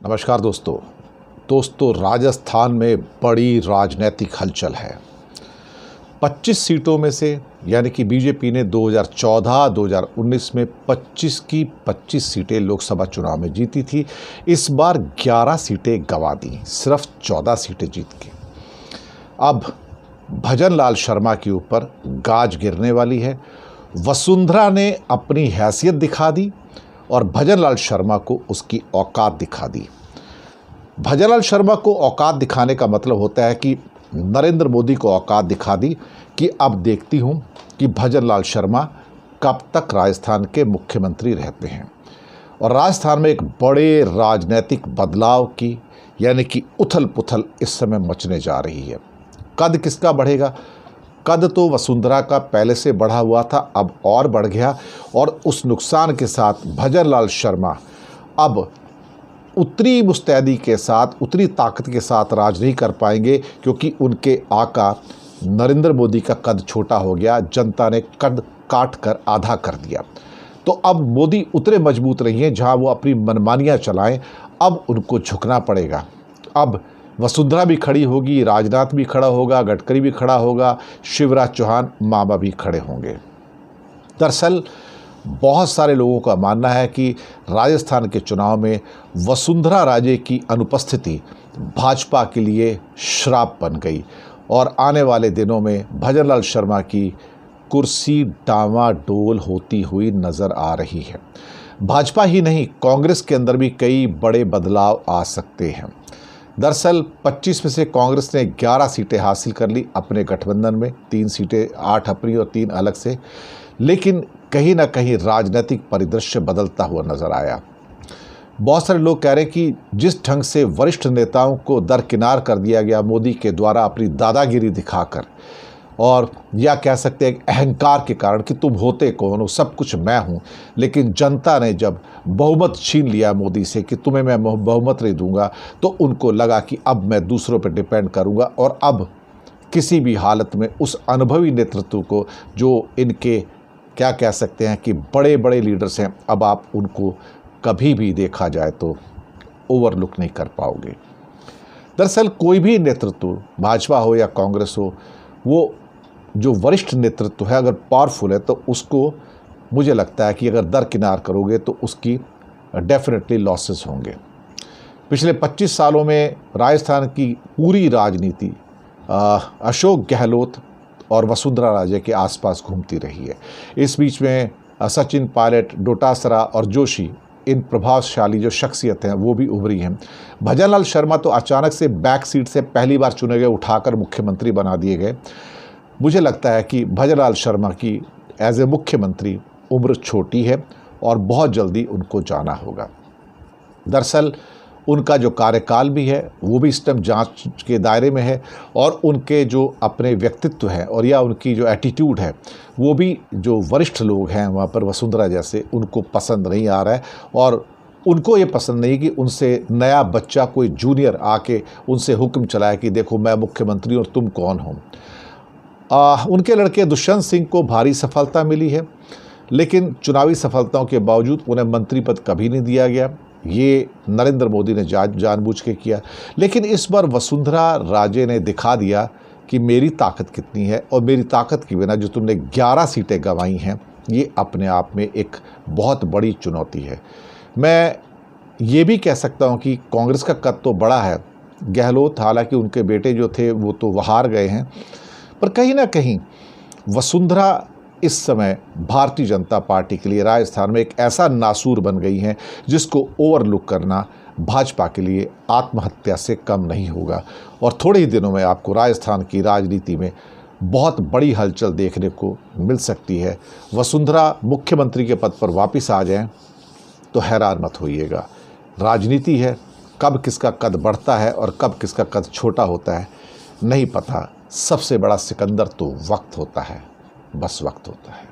नमस्कार दोस्तों राजस्थान में बड़ी राजनीतिक हलचल है। 25 सीटों में से यानी कि बीजेपी ने 2014-2019 में 25 की 25 सीटें लोकसभा चुनाव में जीती थी। इस बार 11 सीटें गंवा दी, सिर्फ 14 सीटें जीत के। अब भजन लाल शर्मा के ऊपर गाज गिरने वाली है। वसुंधरा ने अपनी हैसियत दिखा दी और भजन लाल शर्मा को उसकी औकात दिखा दी। भजन लाल शर्मा को औकात दिखाने का मतलब होता है कि नरेंद्र मोदी को औकात दिखा दी कि अब देखती हूँ कि भजन लाल शर्मा कब तक राजस्थान के मुख्यमंत्री रहते हैं। और राजस्थान में एक बड़े राजनीतिक बदलाव की यानी कि उथल पुथल इस समय मचने जा रही है। कद किसका बढ़ेगा? कद तो वसुंधरा का पहले से बढ़ा हुआ था, अब और बढ़ गया। और उस नुकसान के साथ भजन लाल शर्मा अब उतनी मुस्तैदी के साथ, उतनी ताकत के साथ राज नहीं कर पाएंगे, क्योंकि उनके आका नरेंद्र मोदी का कद छोटा हो गया। जनता ने कद काट कर आधा कर दिया। तो अब मोदी उतने मजबूत नहीं हैं जहां वो अपनी मनमानियां चलाएं। अब उनको झुकना पड़ेगा। अब वसुंधरा भी खड़ी होगी, राजनाथ भी खड़ा होगा, गडकरी भी खड़ा होगा, शिवराज चौहान मामा भी खड़े होंगे। दरअसल बहुत सारे लोगों का मानना है कि राजस्थान के चुनाव में वसुंधरा राजे की अनुपस्थिति भाजपा के लिए श्राप बन गई और आने वाले दिनों में भजन लाल शर्मा की कुर्सी डामाडोल होती हुई नज़र आ रही है। भाजपा ही नहीं, कांग्रेस के अंदर भी कई बड़े बदलाव आ सकते हैं। दरअसल 25 में से कांग्रेस ने 11 सीटें हासिल कर ली अपने गठबंधन में, 3 सीटें 8 अपनी और 3 अलग से। लेकिन कहीं ना कहीं राजनीतिक परिदृश्य बदलता हुआ नजर आया। बहुत सारे लोग कह रहे हैं कि जिस ढंग से वरिष्ठ नेताओं को दरकिनार कर दिया गया मोदी के द्वारा अपनी दादागिरी दिखाकर, और या कह सकते हैं अहंकार के कारण कि तुम होते कौन हो, सब कुछ मैं हूँ। लेकिन जनता ने जब बहुमत छीन लिया मोदी से कि तुम्हें मैं बहुमत नहीं दूंगा, तो उनको लगा कि अब मैं दूसरों पर डिपेंड करूँगा। और अब किसी भी हालत में उस अनुभवी नेतृत्व को, जो इनके क्या कह सकते हैं कि बड़े बड़े लीडर्स हैं, अब आप उनको कभी भी देखा जाए तो ओवरलुक नहीं कर पाओगे। दरअसल कोई भी नेतृत्व, भाजपा हो या कांग्रेस हो, वो जो वरिष्ठ नेतृत्व है अगर पावरफुल है तो उसको मुझे लगता है कि अगर दरकिनार करोगे तो उसकी डेफिनेटली लॉसेस होंगे। पिछले 25 सालों में राजस्थान की पूरी राजनीति अशोक गहलोत और वसुंधरा राजे के आसपास घूमती रही है। इस बीच में सचिन पायलट, डोटासरा और जोशी, इन प्रभावशाली जो शख्सियत हैं वो भी उभरी हैं। भजन लाल शर्मा तो अचानक से बैक सीट से पहली बार चुने गए, उठाकर मुख्यमंत्री बना दिए गए। मुझे लगता है कि भजन लाल शर्मा की एज ए मुख्यमंत्री उम्र छोटी है और बहुत जल्दी उनको जाना होगा। दरअसल उनका जो कार्यकाल भी है वो भी इस टाइम जांच के दायरे में है, और उनके जो अपने व्यक्तित्व है और या उनकी जो एटीट्यूड है वो भी जो वरिष्ठ लोग हैं वहाँ पर वसुंधरा जैसे, उनको पसंद नहीं आ रहा है। और उनको ये पसंद नहीं कि उनसे नया बच्चा कोई जूनियर आके उनसे हुक्म चलाए कि देखो मैं मुख्यमंत्री और तुम कौन हो। उनके लड़के दुष्यंत सिंह को भारी सफलता मिली है, लेकिन चुनावी सफलताओं के बावजूद उन्हें मंत्री पद कभी नहीं दिया गया। ये नरेंद्र मोदी ने जानबूझ के किया। लेकिन इस बार वसुंधरा राजे ने दिखा दिया कि मेरी ताकत कितनी है, और मेरी ताकत की बिना जो तुमने 11 सीटें गंवाई हैं, ये अपने आप में एक बहुत बड़ी चुनौती है। मैं ये भी कह सकता हूँ कि कांग्रेस का कद तो बड़ा है। गहलोत, हालांकि उनके बेटे जो थे वो तो हार गए हैं, पर कहीं ना कहीं वसुंधरा इस समय भारतीय जनता पार्टी के लिए राजस्थान में एक ऐसा नासूर बन गई हैं जिसको ओवरलुक करना भाजपा के लिए आत्महत्या से कम नहीं होगा। और थोड़े ही दिनों में आपको राजस्थान की राजनीति में बहुत बड़ी हलचल देखने को मिल सकती है। वसुंधरा मुख्यमंत्री के पद पर वापस आ जाएं तो हैरान मत होइएगा। राजनीति है, कब किसका कद बढ़ता है और कब किसका कद छोटा होता है नहीं पता। सबसे बड़ा सिकंदर तो वक्त होता है, बस वक्त होता है।